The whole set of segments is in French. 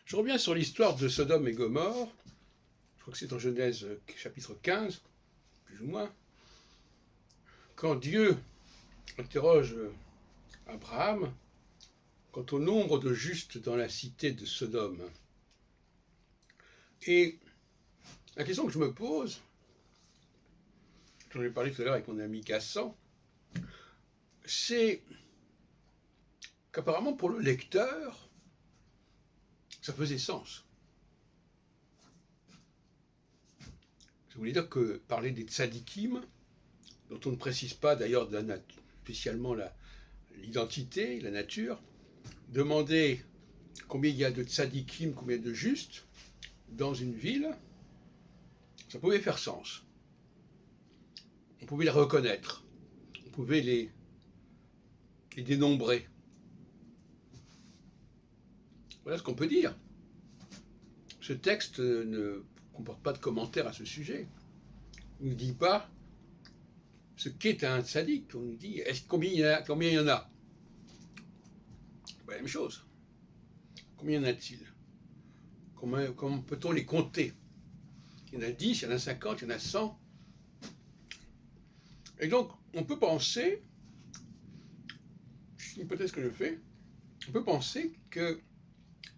Je reviens sur l'histoire de Sodome et Gomorrhe. Je crois que c'est en Genèse chapitre 15, plus ou moins. Quand Dieu interroge Abraham quant au nombre de justes dans la cité de Sodome. Et la question que je me pose, j'en ai parlé tout à l'heure avec mon ami Cassan, c'est qu'apparemment pour le lecteur, ça faisait sens. Ça voulait dire que parler des tzadikim, dont on ne précise pas d'ailleurs spécialement l'identité, la nature, demander combien il y a de tzadikim, combien de justes dans une ville, ça pouvait faire sens. On pouvait les reconnaître, on pouvait les dénombrer. Voilà ce qu'on peut dire. Ce texte ne comporte pas de commentaire à ce sujet. Il ne dit pas ce qu'est un tzaddik. On nous dit combien il y en a. La même chose. Combien y en a-t-il? Comment peut-on les compter? Il y en a 10, il y en a 50, il y en a 100. Et donc, on peut penser, c'est une hypothèse que je fais, on peut penser qu'à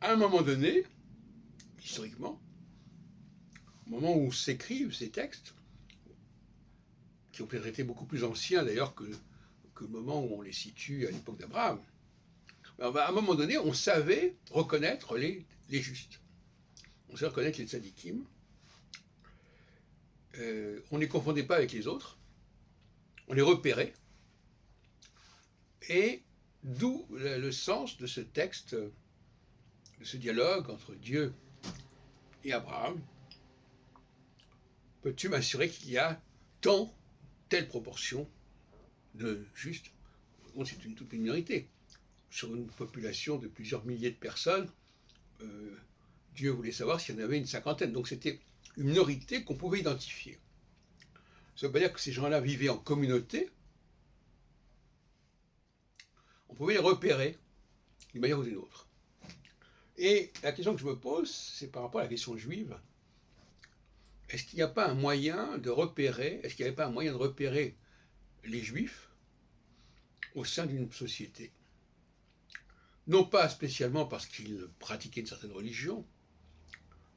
un moment donné, historiquement, au moment où s'écrivent ces textes, qui ont peut-être été beaucoup plus anciens d'ailleurs que le moment où on les situe à l'époque d'Abraham, à un moment donné, on savait reconnaître les justes. On savait reconnaître les tzadikim. On ne les confondait pas avec les autres. On les repérait. Et d'où le sens de ce texte, de ce dialogue entre Dieu et Abraham. Peux-tu m'assurer qu'il y a telle proportion de justes? Bon, c'est une toute minorité. Sur une population de plusieurs milliers de personnes, Dieu voulait savoir s'il y en avait une cinquantaine. Donc c'était une minorité qu'on pouvait identifier. Ça veut pas dire que ces gens-là vivaient en communauté. On pouvait les repérer d'une manière ou d'une autre. Et la question que je me pose, c'est par rapport à la question juive. Est-ce qu'il n'y a pas un moyen de repérer, est-ce qu'il n'y avait pas un moyen de repérer les juifs au sein d'une société? Non pas spécialement parce qu'ils pratiquaient une certaine religion,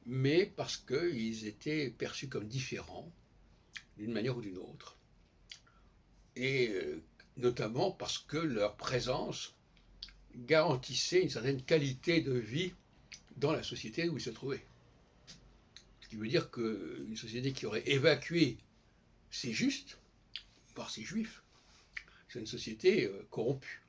mais parce qu'ils étaient perçus comme différents d'une manière ou d'une autre. Et notamment parce que leur présence garantissait une certaine qualité de vie dans la société où ils se trouvaient. Ce qui veut dire qu'une société qui aurait évacué ces justes, voire ces juifs, c'est une société corrompue.